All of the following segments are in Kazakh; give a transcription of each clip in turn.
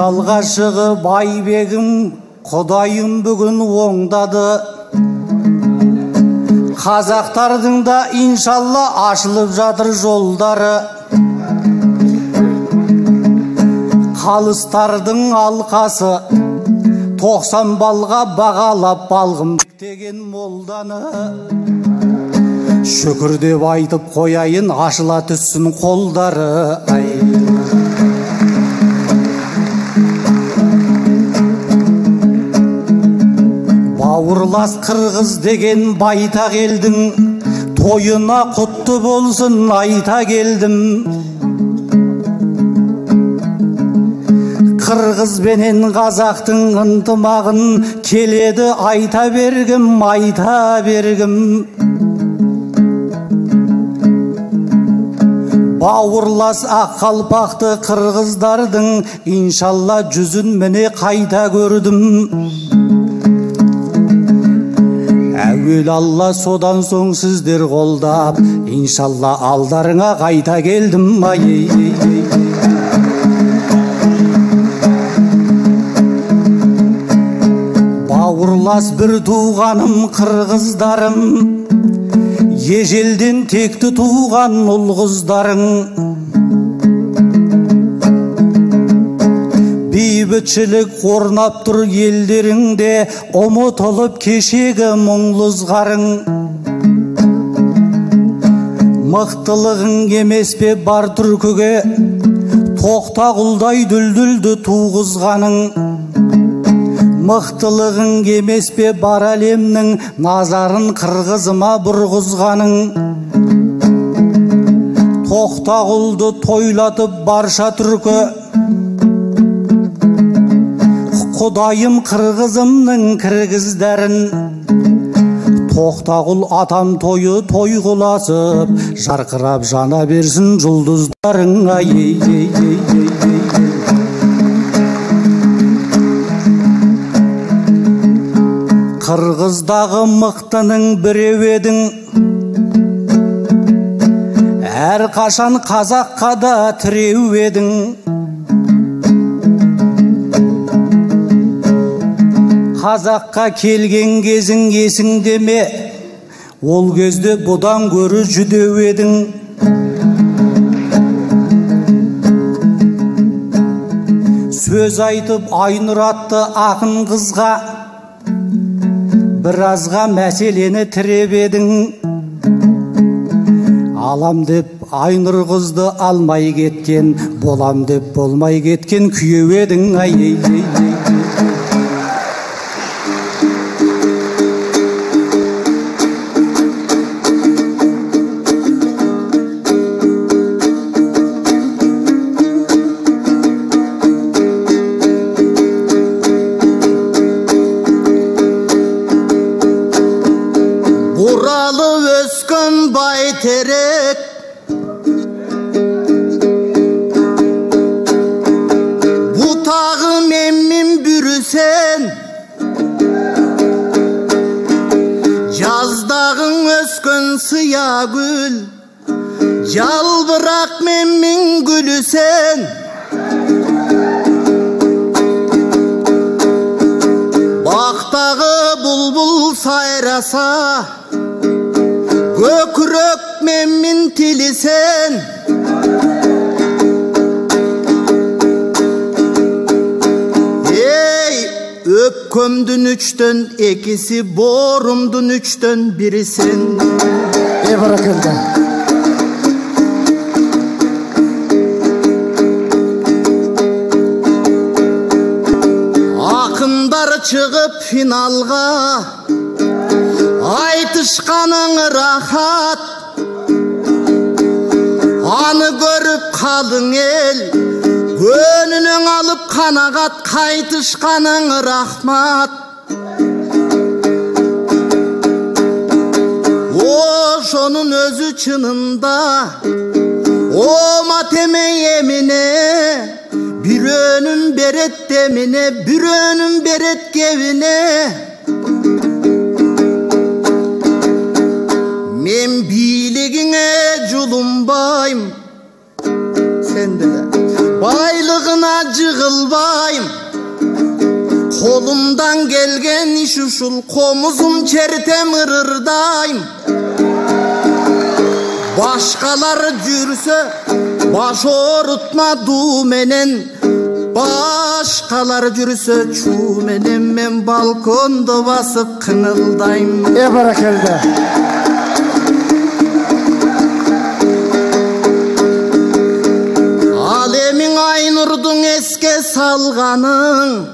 алғашығы байбегім құдайым бүгін оңдады. Қазақтардың да иншалла ашылып жатыр жолдары. Қалыстардың алқасы 90 балға бағалап балғым деген молданы. Шүкір деп айтып қояйын, ашыла түссін қолдары. Бауырлас қырғыз деген байта келдің, тойына құтты болсын айта келдім. Қырғыз бенен қазақтың ынтымағын келеді айта бергім, айта бергім. Бауырлас ақ қалпақты қырғыздардың иншалла жүзін міне қайта көрдім. Әуел Алла, содан соң сіздер қолдап, иншалла алдарыңа қайта келдім. Бауырлас бір туғаным қырғыздарым, ежелден текті туған ұл қыздарың. Бейбітшілік орнап тұр елдеріңде, ұмытылып кешегі мұңлы ызғарың. Мықтылығың емес пе бар түркіге, Тоқтағұлдай дүлдүлді туғызғаның. Мықтылығың емес пе бар әлемнің назарын қырғызыма бұрғызғаның. Тоқтағұлды тойлатып барша түркі, құдайым қырғызымның кіргіздерін. Тоқтағұл атам тойы той құласып, жарқырап жана берсін жұлдыздарың. Қырғыздағы мықтының біреу едің, әр қашан қазаққа да тіреу едің. Қазаққа келген кезің есіңде ме? Ол кезде бұдан көрі жүдеу едің. Сөз айтып Айнұр атты ақын қызға біразға мәселені тіреп едің. Алам деп Айнұр қызды алмай кеткен, болам деп болмай кеткен күйеу едің. Buralı öskün bayterek, butağım emmim bürüsen, yazdağın öskün sıya gül, yalbırak memmin gülüsen. Baktağı bulbul sayrasa, gökürök memmin tilisen. Ey öpkömdün üçten ekisi, borumdun üçten birisin. Bırakıldı. Akınдар çıkıp finalga, aytışkanın rahat. Anı görüp kalın el, gönlünün alıp kanagat, kaytışkanın rahmat. O şonun özü çınında, o mateme yemine, bir önüm beret demine, bir önüm beret gevine. Men biligine culumbayım, sen de Aylığına jığılbayım, kolumdan gelgen iş uşul, komuzum çertem ırırdayım. Başkaları jürse baş orutma du menen, başkaları jürse çu menen, men balkonda basıp kınıldayım. Barakallah. Alemin Aynur'dun eske salganın,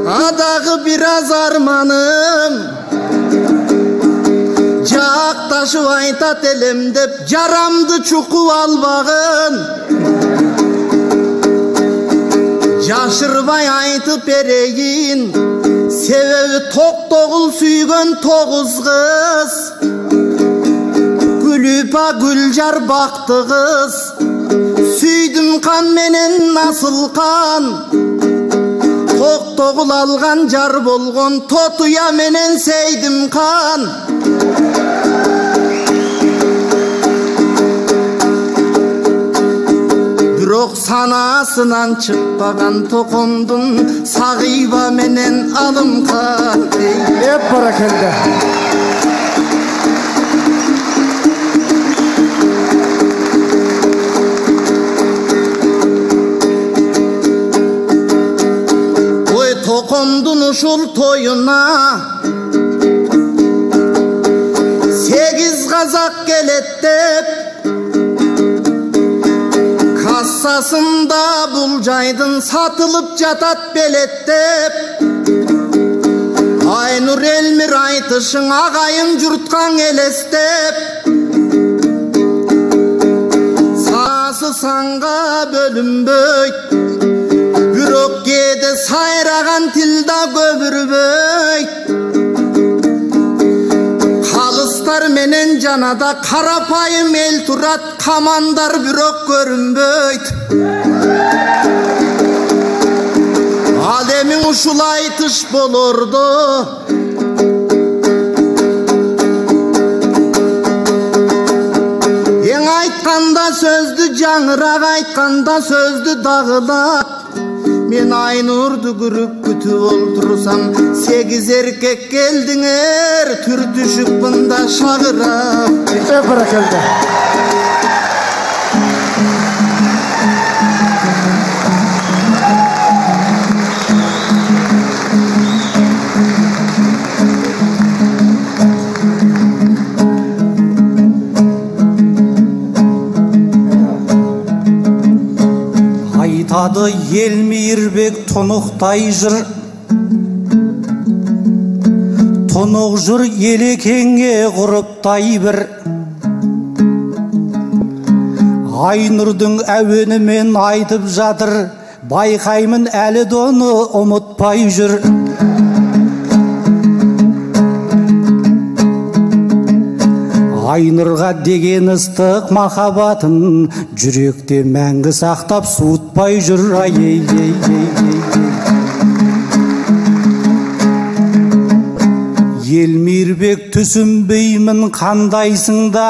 adağı biraz armanım. Cak taşı aytat elim dep, jaramdı çuku albağın. Jaşırbay aytıp ereyin, sebebi tok toğul süygen toğuz kız. Gülüpa gülcar baktı kız, süydüm kan menen nasıl kan. Tok toğul algan jar bolgon, totuya menen seydim kan. Bирок санасынан чыкпаган токомдун, сагыйба менен алым кан. Barakallah. Oy tokomdun uşul toyuna, 8 kazak gelet dep, kassasında bulcaydın satılıp jatat belet dep. Aynur Elmir aytışın ağayın jurtkan elestep. Sası sanga bölünböyt, bürok gede sayragan tilda göbürböyt. Kalıstar menen janada karapayım el turat, kamandar bürok görünböyt. Alemin uşul aytış bolordu, en aytkanda sözdü жаңыраак, aytkanda sözdü dağılat. Men Aynurdu görüp kütüp oltursam, 8 erkek geldiңер, түр düşüp mında şağırap. Barakallah. Айтады ел мейірбек тұнықтай жыр, тұнық жыр елекеңе ғұрыптай бір. Айнұрдың әуенімен айтып жатыр, байқаймын әлі доны ұмытпай жүр. Айнұрға деген ыстық махаббатын жүректе мәңгі сақтап суытпай жүр. Ел мейірбек түсінбеймін қандайсың да,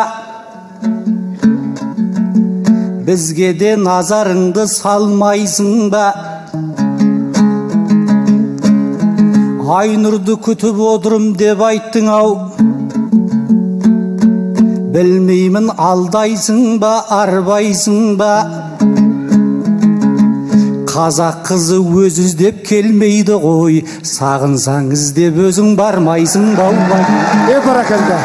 бізге де назарыңды салмайсың ба. Айнұрды күтіп отырым деп айттың ау, білмеймін алдайсың ба, арбайсың ба. Қазақ қызы өз іздеп келмейді ғой, сағынсаң іздеп өзің бармайсың ба. Barakallah.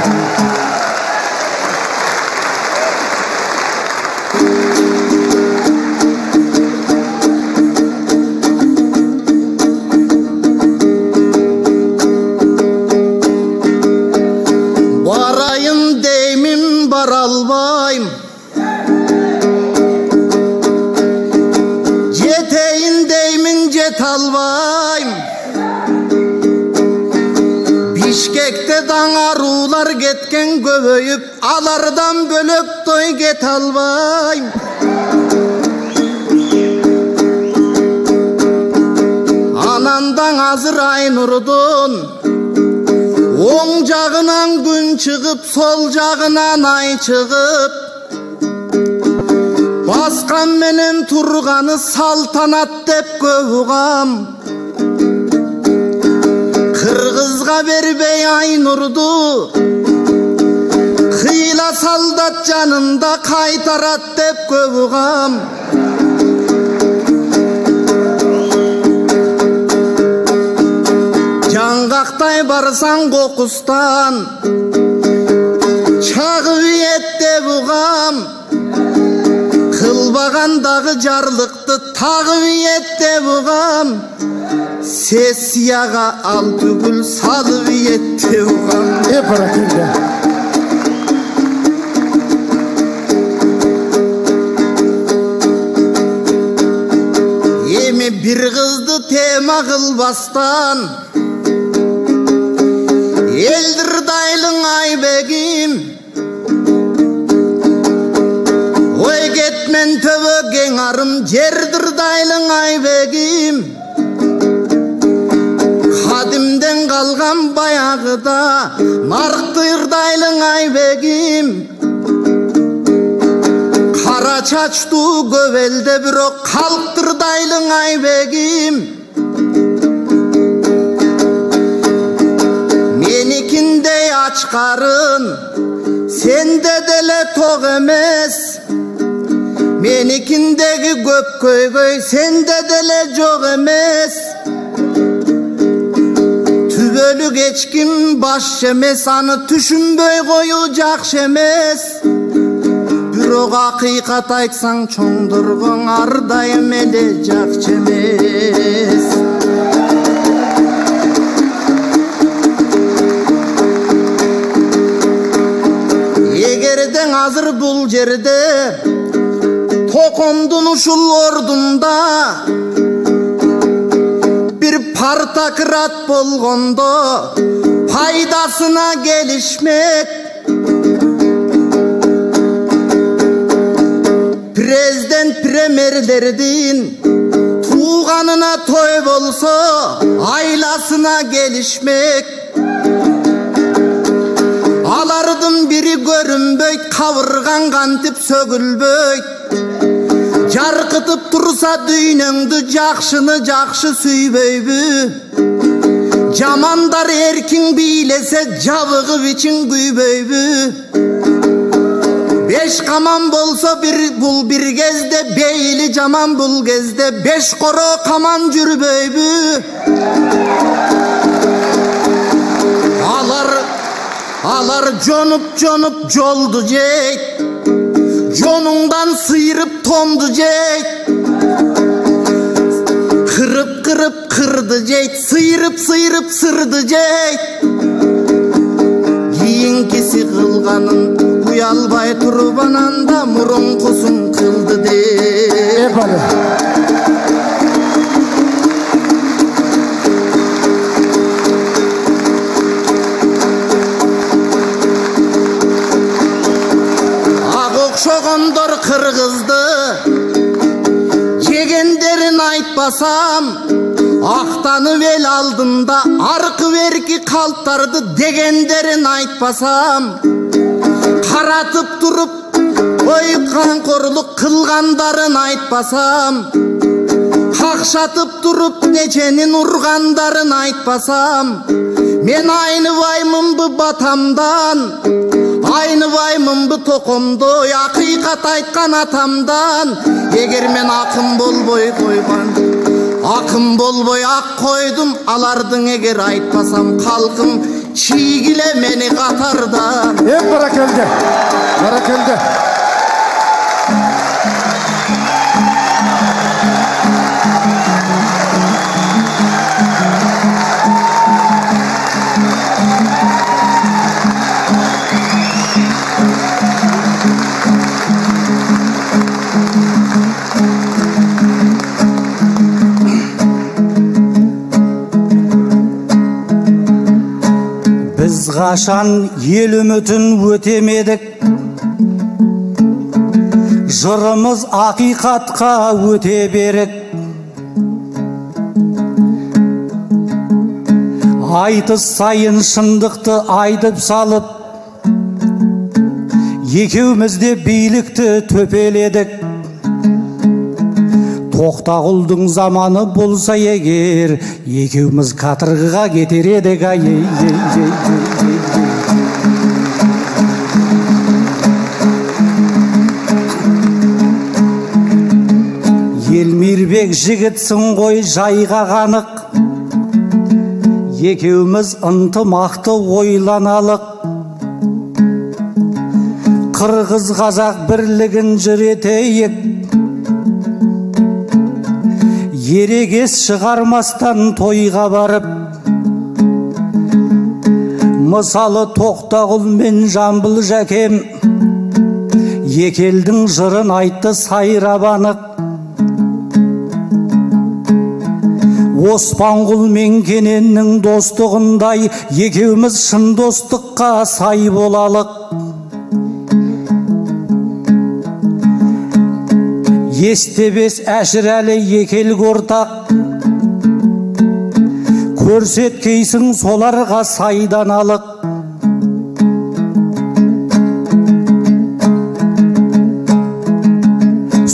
Barayım deymin bar albayım, jeteyin deymin jet albayım. Bişkekte dağarular getken göböyüp, alardan bölök toy get albayım. Anandan hazır Aynurdun, oң жағынан күн шығып, сол жағынан ай шығып, басқан менен тұрғаны салтанат деп көп ұғам. Қырғызға бербей Айнұрды, қила солдат жанында қайтарат деп көп ұғам. Жаңғақтай барсаң қоқыстан, чағып ет деп ұғам. Қылбағандағы жарлықты тағып ет деп ұғам. Сессияға ал түгіл салып ет деп ұғам. Barakende. Еме бір қызды тема қылбастан, елдірдайлың айбегім, ой кетмен төбөген арым, жердірдайлың айбегім. Қадимден қалған баяғыда, нарықтырдайлың айбегім. Қара чачту көбелде бирок қалықтырдайлың айбегім. Менікіндей ач қарын, сенде деле тоқ емес. Менікіндегі көп көйгөй, сенде деле жоқ емес. Түбөлүк ешким баш емес, аны түшүнбөй қою жақшы емес. Бирок акыйкат айтсаң чоңдоргоң ардайым эле жакчы эмес. Эгердең азыр бул жерде Токомдун ушул ордунда бир партократ болгондо пайдасына келишмек. Президент премьерлердин тууганына той болсо айласына келишмек. Алардын бири көрүнбөйт, кабыргаң кантип сөгүлбөйт. Жаркытып турса дүйнөңдү жакшыны жакшы сүйбөйбү. Жамандар эркин бийлесе жабыгып ичин күйбөйбү. Беш каман болсо бул бир кезде, бейли жаман бул кезде беш коро каман жүрбөйбү. Алар жонуп жолду жейт, жонуңдан сыйрып тонду жейт. Кырып кырды жейт, сыйрып сырды жейт. Кийинкиси кылганын уялбай туруп ананда мурункусун кылды де. Окшогондор кыргызды жегендерин айтпасам, актанып эл алдында аркы берки калттарды дегендерин айтпасам, каратып туруп ой камкорлук кылгандарын айтпасам, какшатып туруп неченин ургандарын айтпасам, мен айныбаймынбы батамдан, айныбаймынбы токомдой акыйкат айткан атамдан. Эгер мен акын болбой койгон, акын болбой ак койдум, алардын эгер айтпасам калкым чийгиле мени катардан. Barakende. Barakende. Biz kaşan ел үмітін өтемедік, жырымыз ақиқатқа өте берік. Айтыс сайын шындықты айдып салып, екеумізде билікті төпеледік. Тоқтағұлдың заманы болса егер, екеуміз катырғыға кетер едік ай. Елмирбек жігітсің ғой жайға қанық, екеуміз ынтымақты ойланалық. Қырғыз қазақ бірлігін жүретейік, ерегес шығармастан тойға барып. Мысалы Тоқтағұл мен Жамбыл жәкем екі елдің жырын айтты сайрап анық. Оспанғұл мен Кененнің достығындай екеуміз шын достыққа сай болалық. Естебес Әшірәлі екі елге ортақ, көрсеткейсің соларға сайданалық.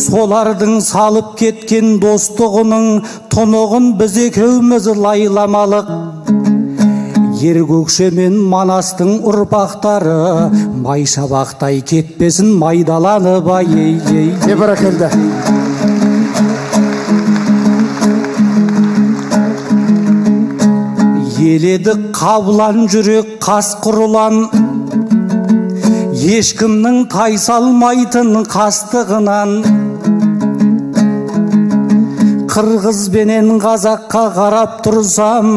Солардың салып кеткен достығының тұнығын біз екеуміз лайламалық. Ергөкше мен Манастың ұрпақтары майшабақтай кетпесін майдаланып ай. Бәрекелді. Еледі қабылан жүрек қасқыр ұлан, ешкімнің тайсалмайтын қастығынан. Қырғыз бенен қазаққа қарап тұрсам,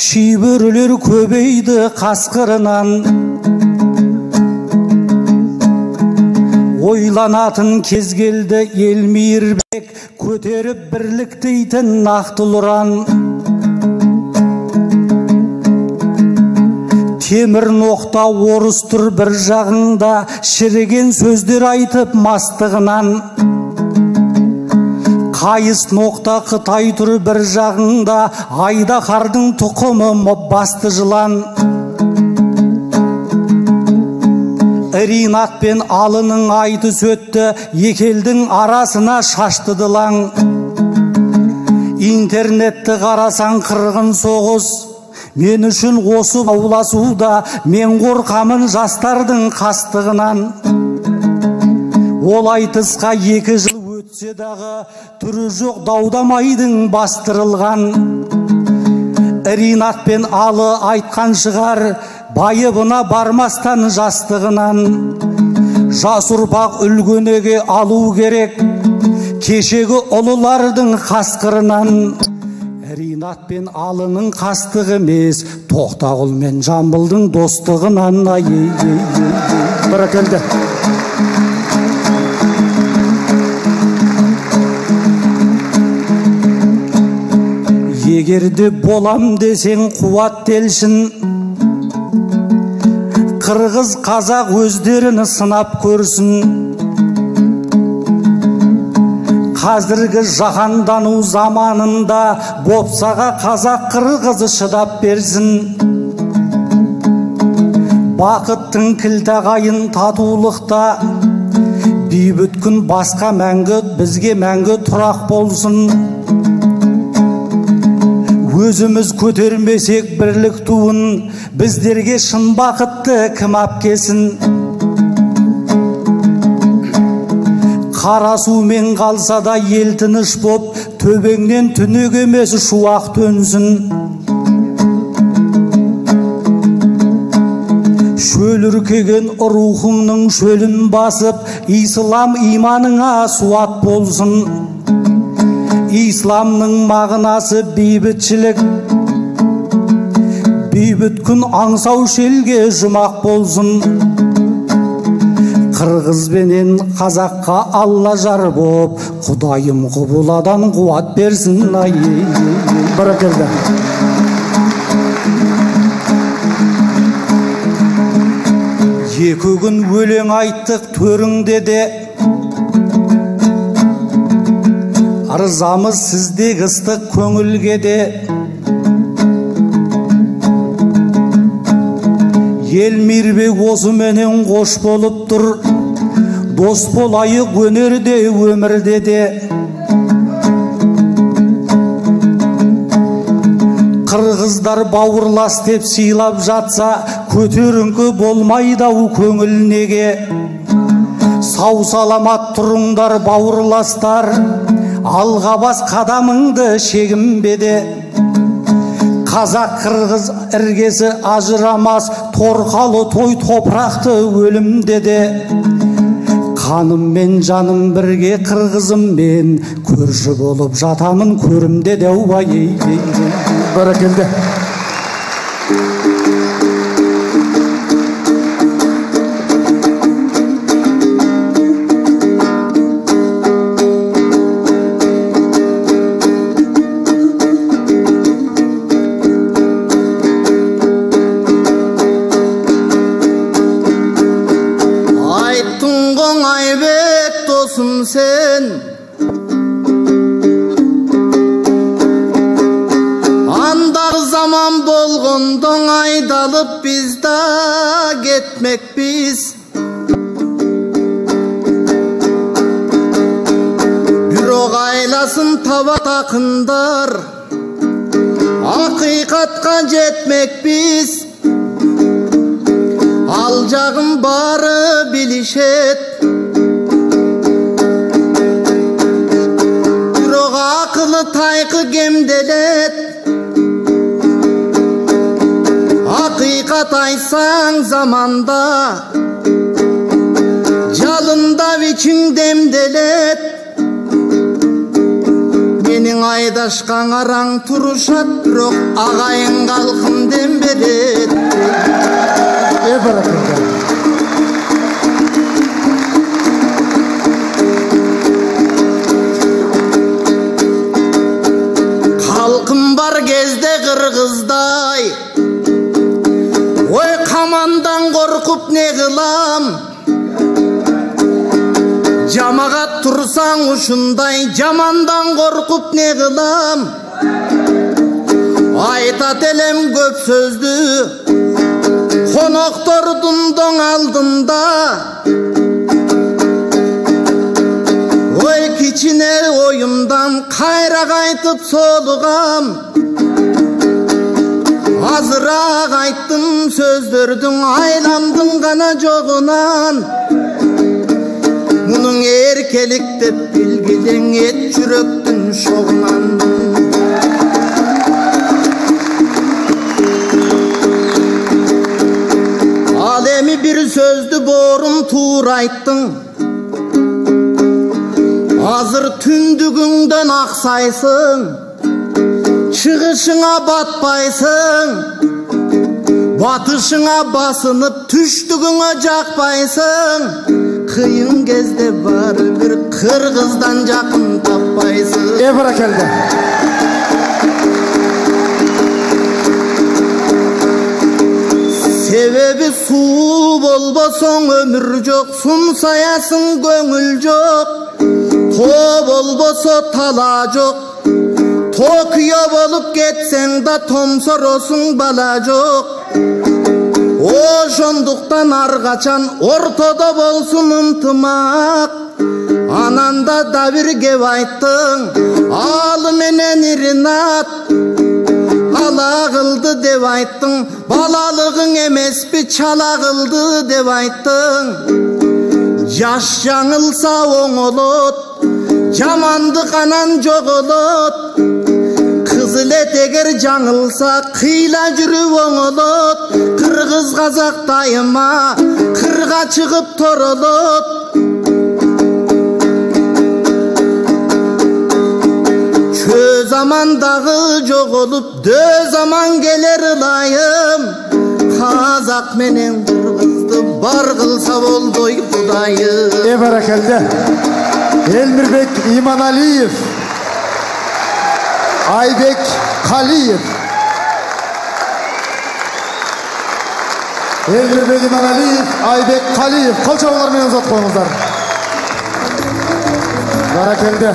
шибөрілер көбейді қасқырынан. Ойланатын кез келді Елмирбек, көтеріп бірлік дейтін нақтыл ұран. Темір ноқта орыс тұр бір жағыңда, шіріген сөздер айтып мастығынан. Қайыс ноқта Қытай тұр бір жағыңда, Айдақардың тұқымы басты жылан. Ринат пен Алының айтыс өтті, екі елдің арасына шашты дылаң. Интернетті қарасаң қырғын соғыс, мен үшін осы ауласуда мен қорқамын жастардың қастығынан. Ол айтысқа 2 жыл өтсе дағы, түрі жоқ даудамайдың бастырылған. Ринат пен Алы айтқан шығар, байыбына бармастан жастығынан. Жас ұрпақ үлгенеге алу керек, кешегі ұлылардың қасқырынан. Ринат пен Алының қастығы емес, Тоқтағұл мен Жамбылдың достығынан. Бәрекелді. Егерде болам десең қуат телшін, қырғыз қазақ өздерін сынап көрсін. Қазіргі жаһандану заманында бопсаға қазақ қырғызы шыдап берсін. Бақыттың кілтағайын татулықта, бейбіт күн басқа мәңгі, бізге мәңгі тұрақ болсын. Өзіміз көтермесек бірлік туын, біздерге шын бақытты кім апкесін. Қара сумен қалса да ел тыныш боп, төбеңнен түнек емес шуақ төнсін. Шөл үркеген рухыңның шөлін басып, ислам иманыңа суат болсын. Исламның мағынасы бейбітшілік, бейбіт күн аңсау шелге жұмақ болсын. Қырғыз бенен қазаққа Алла жар боп, Құдайым құбыладан қуат берсін. Бәрекелді. Екі күн өлең айттық төріңде де, арзамыз сіздегі ыстық көңілге де. Елмирбек осы менен қош болып тұр, дос болайық өнерде өмірде де. Кыргыздар бауырлас деп сыйлап жатса, көтеріңкі болмайды-ау көңіл неге? Сау саламат тұрыңдар бауырластар, алға бас қадамыңды шегінбеде. Қазақ қырғыз іргесі ажырамас, торқалы той топырақты өлімде де. Қаным мен жаным бірге қырғызыммен, көрші болып жатамын көрімде де. Баракелді. Sen andak zaman bolgondon aydalıp biz de gitmek biz. Bürok aylasın tava takındar, hakikatka jetmek biz. Alacağım barı bilişet, taykı gemdelet. Hakikat aysan zamanda, jalında viçin demdelet. Menin aydaşkan aran turuşat, bürok ağayın kalkın dembelet. Halkım var gezde Kırgızday, oy kamandan korkup ne kılam? Camaat tursan uşunday, camandan korkup ne kılam? Aytat elem köp sözdü, konoktordun don aldında. Oy kiçine oyumdan kayra kaytıp soluğam. Azırak ayttım sözdürdün, aylamdın kana çoğunan. Bunun erkelik dep bilgiden et çüröktün şoğunan. Alemi bir sözdü borum tuğur ayttın. Hazır tündügünden aksaysın, çıkışına batpaysın. Batışına basınıp düştügüne jakpaysın. Kıyın gezde var bir Kırgızdan jakın tappaysın. Barakeldi. Sebebi su bolboson ömür jok, sumsayasın göngül jok. To bolboso tala jok, Tokyo bolup ketsen da tomsorosun bala jok. Oşonduktan argaçan ortada bolsun ıntımak. Ananda da bir gev ayttın, al menen irinat. Ala kıldı dev ayttın, balalığın emespi çala kıldı dev ayttın. Yaş yanılsa oğulut, Camandı kanan joğulut. Kızılet eger canılsa kıyla jürü oğulut. Kırgız kazak dayıma kırga çıkıp torulut. Çö zamandağı joğulup dö zaman gelir ılayım. Kazak menen Kırgızdı bar kılsa boldoy budayım. Barakallah. Elmirbek İmanaliyev, Aybek Kaliyev. Elmirbek İmanaliyev, Aybek Kaliyev. Kol çalılar menen zat koyunuzlar. Barakallah.